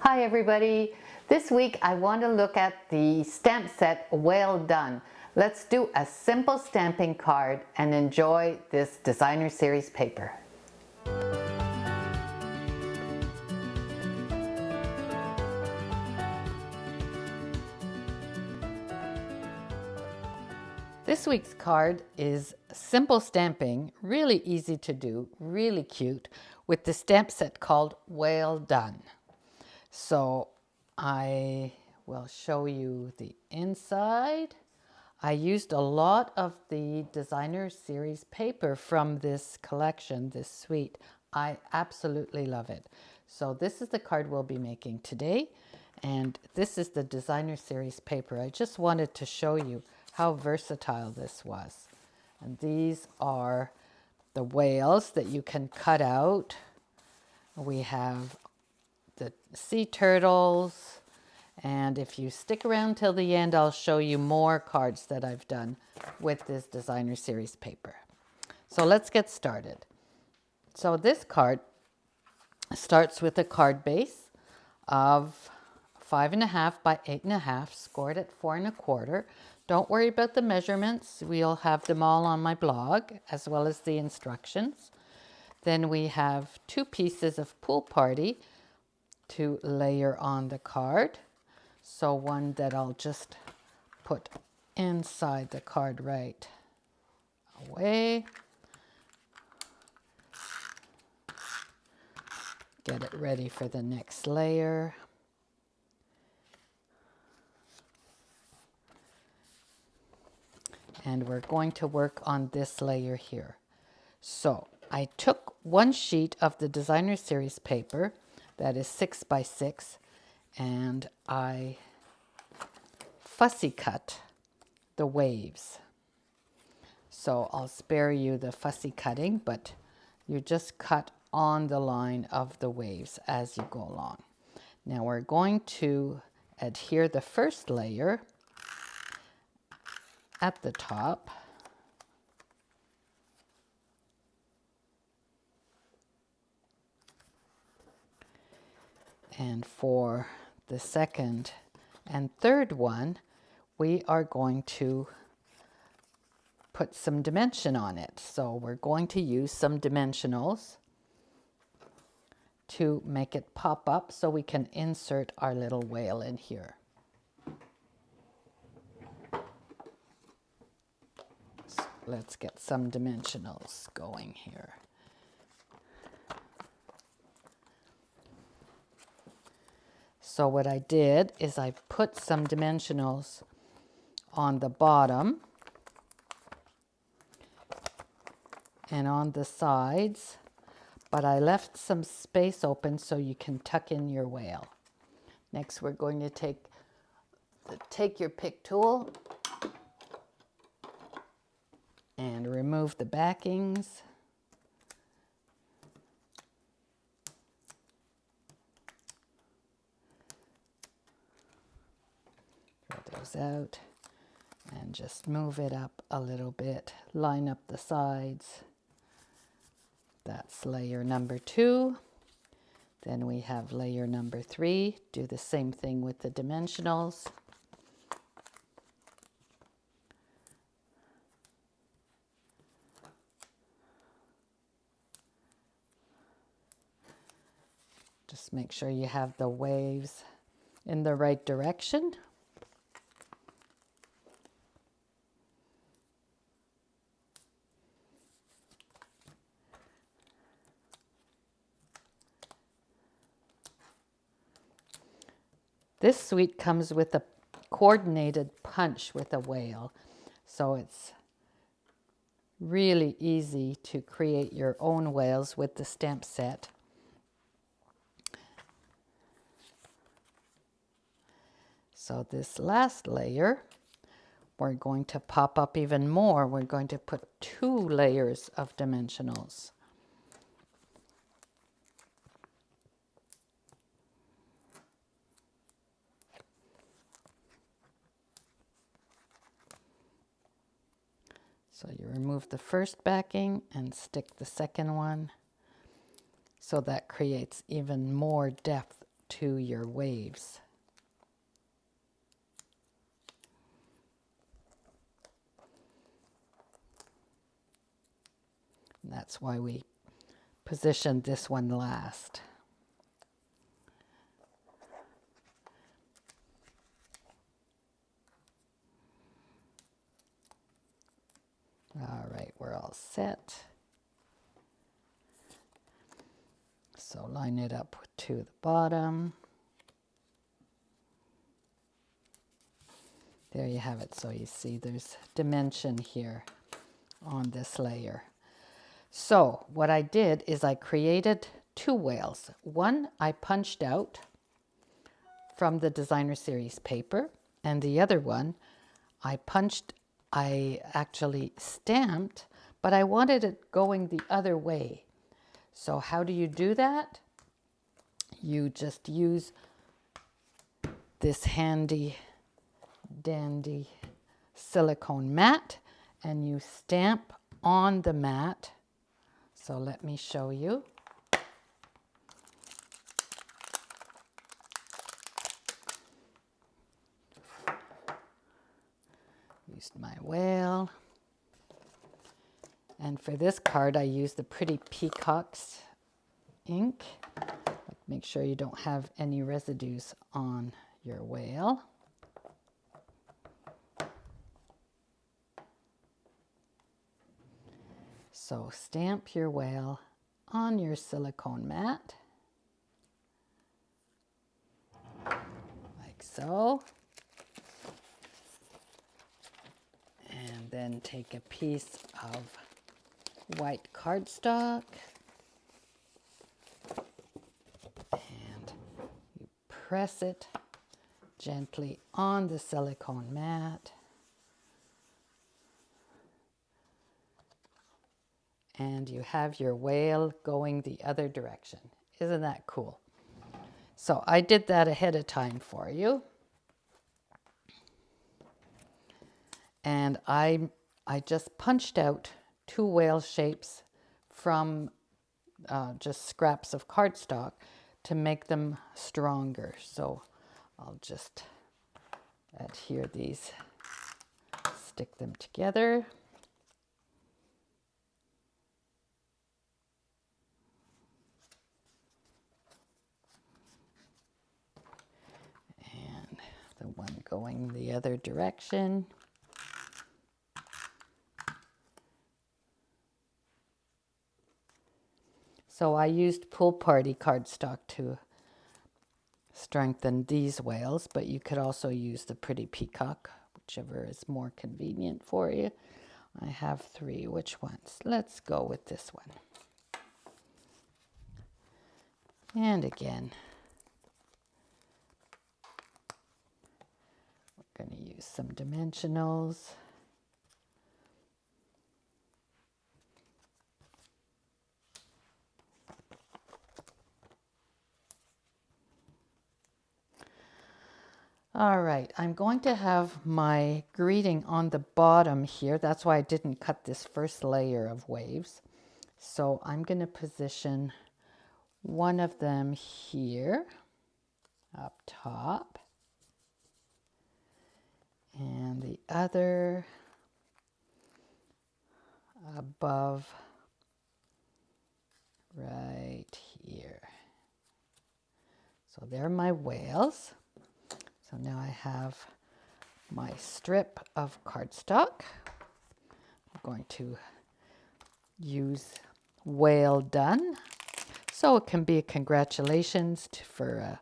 Hi everybody. This week I want to look at the stamp set Well Done. Let's do a simple stamping card and enjoy this designer series paper. This week's card is simple stamping, really easy to do, really cute, with the stamp set called Well Done. So I will show you the inside. I used a lot of the designer series paper from this collection, this suite. I absolutely love it. So this is the card we'll be making today, and this is the designer series paper. I just wanted to show you how versatile this was. And these are the whales that you can cut out. We have the sea turtles, and if you stick around till the end, I'll show you more cards that I've done with this designer series paper. So let's get started. So this card starts with a card base of 5.5 by 8.5, scored at 4.25. Don't worry about the measurements. We'll have them all on my blog, as well as the instructions. Then we have 2 pieces of Pool Party to layer on the card. So one that I'll just put inside the card right away. Get it ready for the next layer. And we're going to work on this layer here. So I took one sheet of the designer series paper that is 6 by 6, and I fussy cut the waves. So I'll spare you the fussy cutting, but you just cut on the line of the waves as you go along. Now we're going to adhere the first layer at the top. And for the second and third one, we are going to put some dimension on it. So we're going to use some dimensionals to make it pop up so we can insert our little whale in here. So let's get some dimensionals going here. So what I did is I put some dimensionals on the bottom and on the sides, but I left some space open so you can tuck in your whale. Next, we're going to take your pick tool and remove the backings. Throw those out and just move it up a little bit. Line up the sides. That's layer number 2. Then we have layer number 3. Do the same thing with the dimensionals. Just make sure you have the waves in the right direction. This suite comes with a coordinated punch with a whale, so it's really easy to create your own whales with the stamp set. So this last layer, we're going to pop up even more. We're going to put 2 layers of dimensionals. So you remove the first backing and stick the second one. So that creates even more depth to your waves. And that's why we positioned this one last. All right, we're all set. So line it up to the bottom. There you have it. So you see there's dimension here on this layer. So what I did is I created two whales. One I punched out from the Designer Series paper, and the other one I actually stamped, but I wanted it going the other way. So how do you do that? You just use this handy dandy silicone mat and you stamp on the mat. So let me show you. Used my whale. And for this card I used the Pretty Peacocks ink. Make sure you don't have any residues on your whale. So stamp your whale on your silicone mat, like so. And then take a piece of white cardstock and you press it gently on the silicone mat. And you have your whale going the other direction. Isn't that cool? So I did that ahead of time for you. And I just punched out two whale shapes from just scraps of cardstock to make them stronger. So I'll just adhere these, stick them together. And the one going the other direction. So I used Pool Party cardstock to strengthen these whales, but you could also use the Pretty Peacock, whichever is more convenient for you. I have three. Which ones? Let's go with this one. And again, we're going to use some dimensionals. All right, I'm going to have my greeting on the bottom here. That's why I didn't cut this first layer of waves. So I'm going to position one of them here up top and the other above right here. So they're my whales. So now I have my strip of cardstock. I'm going to use Whale Done. So it can be a congratulations for a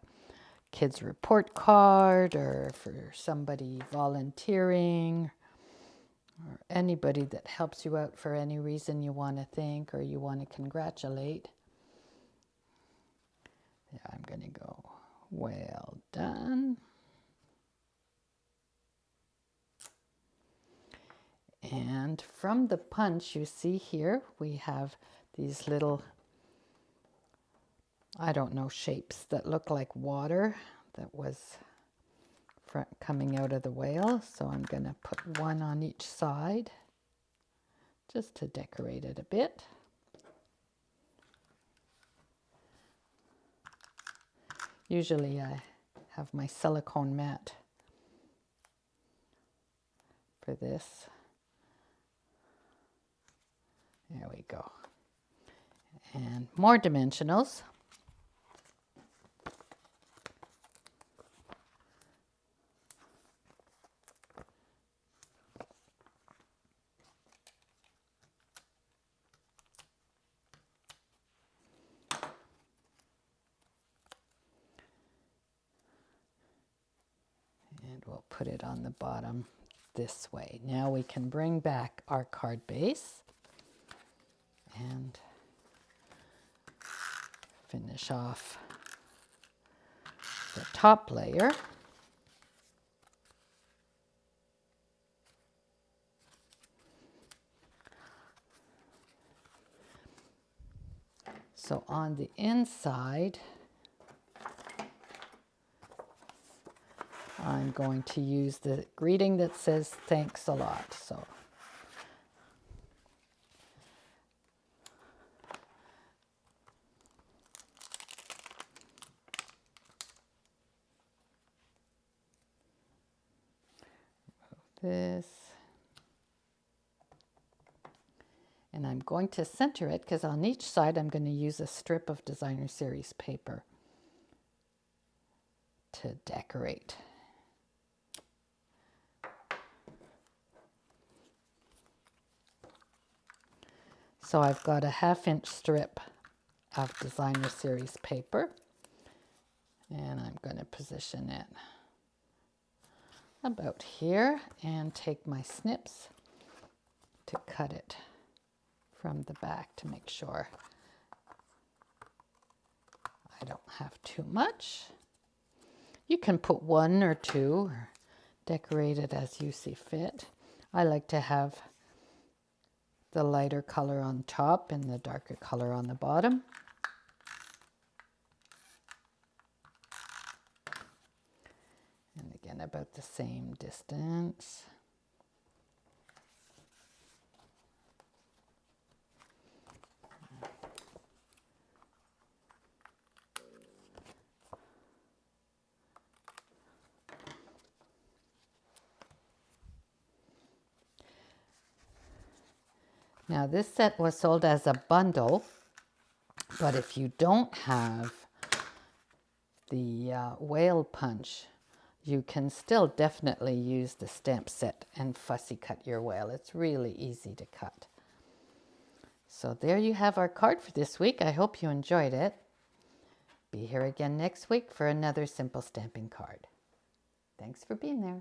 kid's report card or for somebody volunteering or anybody that helps you out for any reason you want to thank or you want to congratulate. Yeah, I'm going to go Whale Done. And from the punch, you see here, we have these little, I don't know, shapes that look like water that was coming out of the whale. So I'm going to put one on each side just to decorate it a bit. Usually I have my silicone mat for this. There we go. And more dimensionals. And we'll put it on the bottom this way. Now we can bring back our card base and finish off the top layer. So on the inside, I'm going to use the greeting that says thanks a lot. So this, and I'm going to center it because on each side I'm going to use a strip of Designer Series paper to decorate. So I've got a 1/2-inch strip of Designer Series paper, and I'm going to position it about here and take my snips to cut it from the back to make sure I don't have too much. You can put 1 or 2 or decorate it as you see fit. I like to have the lighter color on top and the darker color on the bottom. And again, about the same distance. Now this set was sold as a bundle, but if you don't have the whale punch, you can still definitely use the stamp set and fussy cut your whale. It's really easy to cut. So there you have our card for this week. I hope you enjoyed it. Be here again next week for another simple stamping card. Thanks for being there.